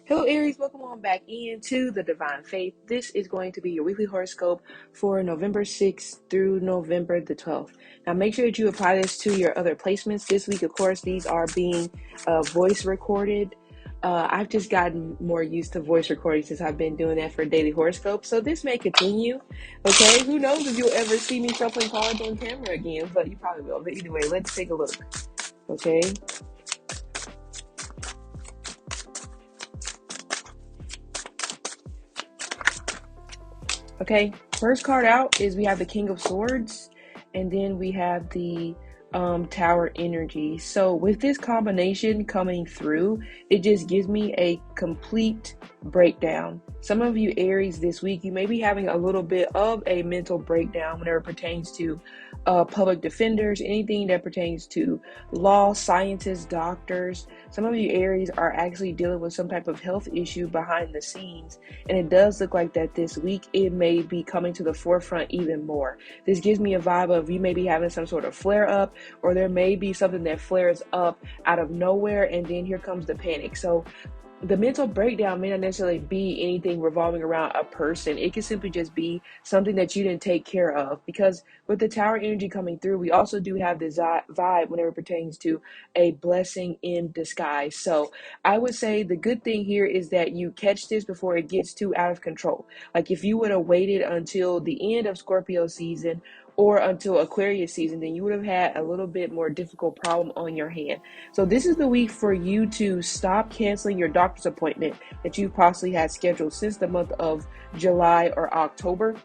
Hello Aries, welcome on back into the Divine Faith. This is going to be your weekly horoscope for November 6th through November the 12th. Now make sure that you apply this to your other placements. This week, of course, these are being voice recorded. I've just gotten more used to voice recording since I've been doing that for daily horoscopes. So this may continue, okay? Who knows if you'll ever see me shuffling cards on camera again, but you probably will. But either way, let's take a look, okay? Okay, first card out is we have the King of Swords, and then we have the Tower Energy. So with this combination coming through, it just gives me a complete breakdown. Some of you Aries this week, you may be having a little bit of a mental breakdown whenever it pertains to public defenders, anything that pertains to law, scientists, doctors. Some of you Aries are actually dealing with some type of health issue behind the scenes, and it does look like that this week it may be coming to the forefront even more. This gives me a vibe of you may be having some sort of flare up, or there may be something that flares up out of nowhere, and then here comes the panic. So the mental breakdown may not necessarily be anything revolving around a person. It can simply just be something that you didn't take care of, because with the Tower Energy coming through, we also do have this vibe whenever it pertains to a blessing in disguise. So I would say the good thing here is that you catch this before it gets too out of control. Like if you would have waited until the end of Scorpio season or until Aquarius season, then you would have had a little bit more difficult problem on your hand. So this is the week for you to stop canceling your doctor's appointment that you possibly had scheduled since the month of July or October.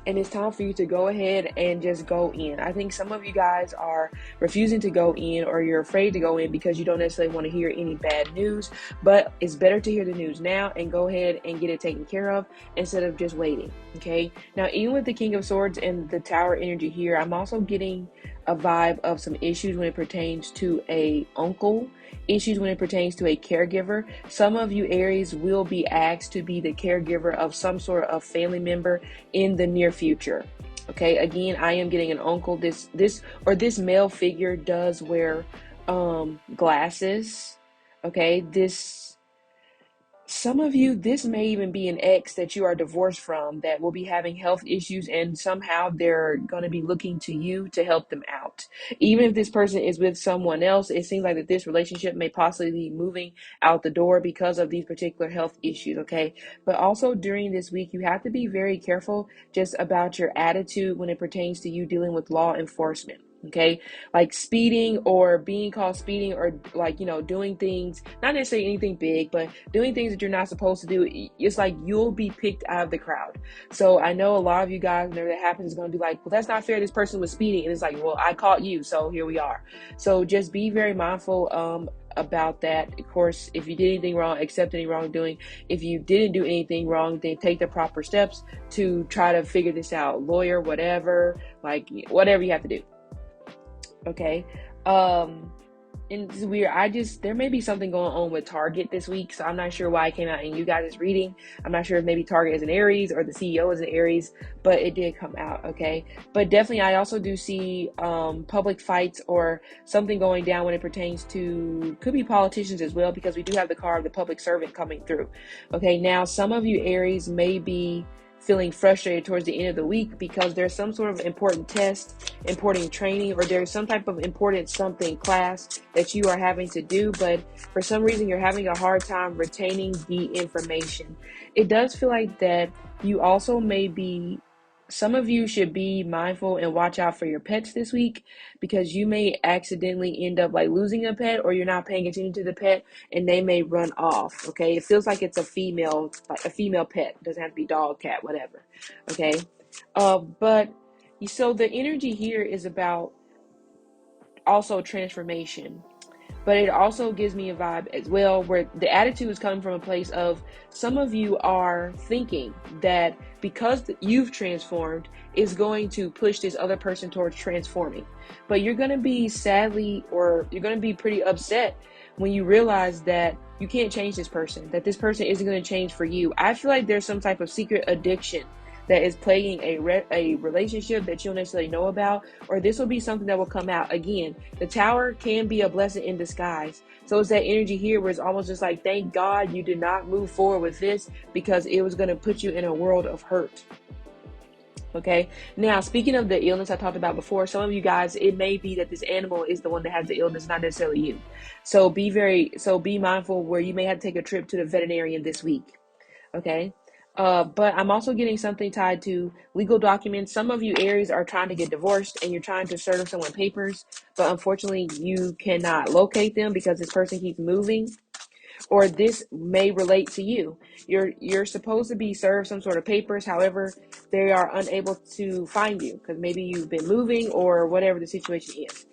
And it's time for you to go ahead and just go in. I think some of you guys are refusing to go in, or you're afraid to go in because you don't necessarily want to hear any bad news, but it's better to hear the news now and go ahead and get it taken care of instead of just waiting, okay? Now, even with the King of Swords and the Tower Energy here, I'm also getting a vibe of some issues when it pertains to a uncle, issues when it pertains to a caregiver. Some of you Aries will be asked to be the caregiver of some sort of family member in the near future. Okay, again, I am getting an uncle. This male figure does wear glasses. Okay, some of you, this may even be an ex that you are divorced from that will be having health issues, and somehow they're going to be looking to you to help them out. Even if this person is with someone else, it seems like that this relationship may possibly be moving out the door because of these particular health issues, okay? But also during this week, you have to be very careful just about your attitude when it pertains to you dealing with law enforcement. Okay, like speeding or being caught speeding, or like, doing things, not necessarily anything big, but doing things that you're not supposed to do. It's like you'll be picked out of the crowd. So I know a lot of you guys, whenever that happens, is going to be like, well, that's not fair. This person was speeding. And it's like, well, I caught you. So here we are. So just be very mindful about that. Of course, if you did anything wrong, accept any wrongdoing. If you didn't do anything wrong, then take the proper steps to try to figure this out. Lawyer, whatever, like whatever you have to do. Okay. And it's weird. There may be something going on with Target this week, so I'm not sure why it came out in you guys' reading. I'm not sure if maybe Target is an Aries or the CEO is an Aries, but it did come out, okay? But definitely, I also do see public fights or something going down when it pertains to, could be politicians as well, because we do have the card of the public servant coming through. Okay, now some of you Aries may be feeling frustrated towards the end of the week because there's some sort of important test, important training, or there's some type of important something class that you are having to do, but for some reason you're having a hard time retaining the information. It does feel like that you also may be, some of you should be mindful and watch out for your pets this week, because you may accidentally end up like losing a pet, or you're not paying attention to the pet and they may run off. Okay, it feels like it's a female, like a female pet. It doesn't have to be dog, cat, whatever. Okay, but so the energy here is about also transformation. But it also gives me a vibe as well where the attitude is coming from a place of some of you are thinking that because you've transformed is going to push this other person towards transforming. But you're going to be you're going to be pretty upset when you realize that you can't change this person, that this person isn't going to change for you. I feel like there's some type of secret addiction that is plaguing a relationship that you don't necessarily know about, or this will be something that will come out. Again, the Tower can be a blessing in disguise. So it's that energy here where it's almost just like, thank God you did not move forward with this, because it was going to put you in a world of hurt. Okay. Now, speaking of the illness I talked about before, some of you guys, it may be that this animal is the one that has the illness, not necessarily you. So be mindful where you may have to take a trip to the veterinarian this week. Okay. But I'm also getting something tied to legal documents. Some of you Aries are trying to get divorced and you're trying to serve someone papers, but unfortunately you cannot locate them because this person keeps moving. Or this may relate to you. You're supposed to be served some sort of papers, however, they are unable to find you because maybe you've been moving or whatever the situation is.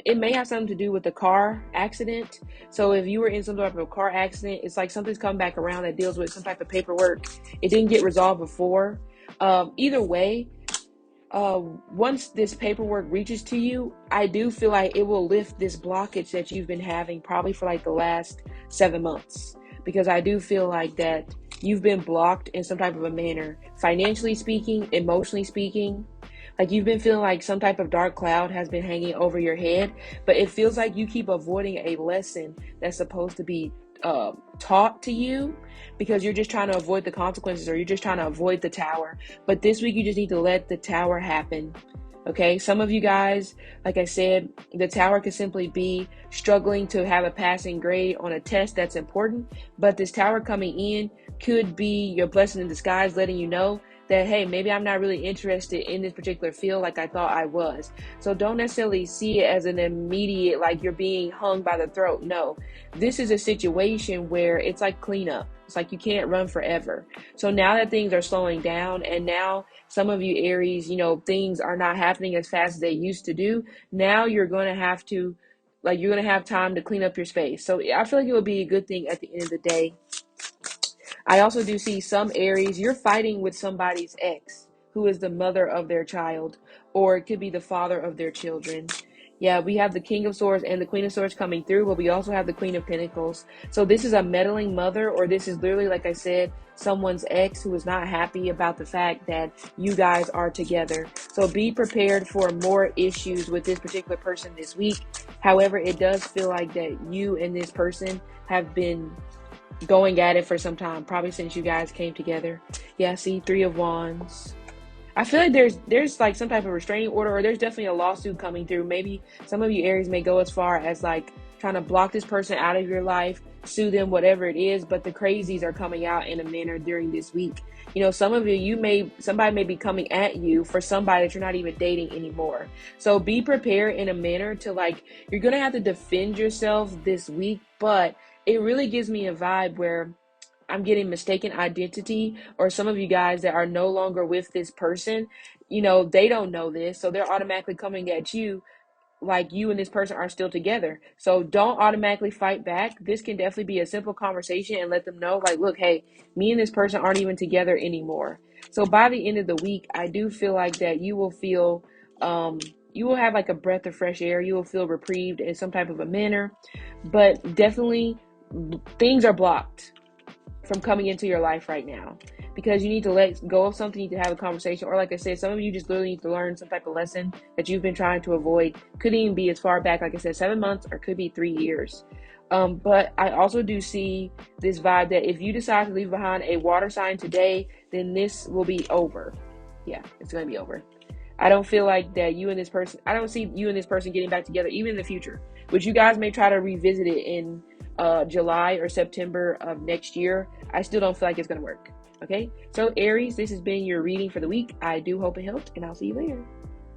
It may have something to do with the car accident. So if you were in some type of car accident, it's like something's come back around that deals with some type of paperwork. It didn't get resolved before. Either way, once this paperwork reaches to you, I do feel like it will lift this blockage that you've been having probably for like the last 7 months, because I do feel like that you've been blocked in some type of a manner, financially speaking, emotionally speaking. Like you've been feeling like some type of dark cloud has been hanging over your head, but it feels like you keep avoiding a lesson that's supposed to be taught to you, because you're just trying to avoid the consequences, or you're just trying to avoid the tower. But this week you just need to let the tower happen. Okay, some of you guys, like I said, the tower could simply be struggling to have a passing grade on a test that's important, but this tower coming in could be your blessing in disguise, letting you know that, hey, maybe I'm not really interested in this particular field like I thought I was. So don't necessarily see it as an immediate, like you're being hung by the throat. No, this is a situation where it's like cleanup. It's like you can't run forever. So now that things are slowing down, and now some of you Aries, things are not happening as fast as they used to do. Now you're going to have to, you're going to have time to clean up your space. So I feel like it would be a good thing at the end of the day. I also do see some Aries, you're fighting with somebody's ex, who is the mother of their child, or it could be the father of their children. Yeah, we have the King of Swords and the Queen of Swords coming through, but we also have the Queen of Pentacles. So this is a meddling mother, or this is literally, like I said, someone's ex who is not happy about the fact that you guys are together. So be prepared for more issues with this particular person this week. However, it does feel like that you and this person have been going at it for some time, probably since you guys came together. Yeah, see, Three of Wands. I feel like there's like some type of restraining order, or there's definitely a lawsuit coming through. Maybe some of you Aries may go as far as like trying to block this person out of your life, sue them, whatever it is, but the crazies are coming out in a manner during this week. Some of you, somebody may be coming at you for somebody that you're not even dating anymore. So be prepared in a manner to, you're going to have to defend yourself this week, but it really gives me a vibe where I'm getting mistaken identity, or some of you guys that are no longer with this person, they don't know this. So they're automatically coming at you like you and this person are still together. So don't automatically fight back. This can definitely be a simple conversation and let them know, look, hey, me and this person aren't even together anymore. So by the end of the week, I do feel like that you will feel, you will have like a breath of fresh air. You will feel reprieved in some type of a manner, but definitely things are blocked from coming into your life right now, because you need to let go of something. You need to have a conversation, or like I said, some of you just literally need to learn some type of lesson that you've been trying to avoid. Could even be as far back, like I said, 7 months, or could be 3 years. But I also do see this vibe that if you decide to leave behind a water sign today, then this will be over. Yeah, it's going to be over. I don't feel like that you and this person, I don't see you and this person getting back together even in the future, which you guys may try to revisit it in July or September of next year. I still don't feel like it's going to work. Okay, so Aries, this has been your reading for the week. I do hope it helped, and I'll see you later.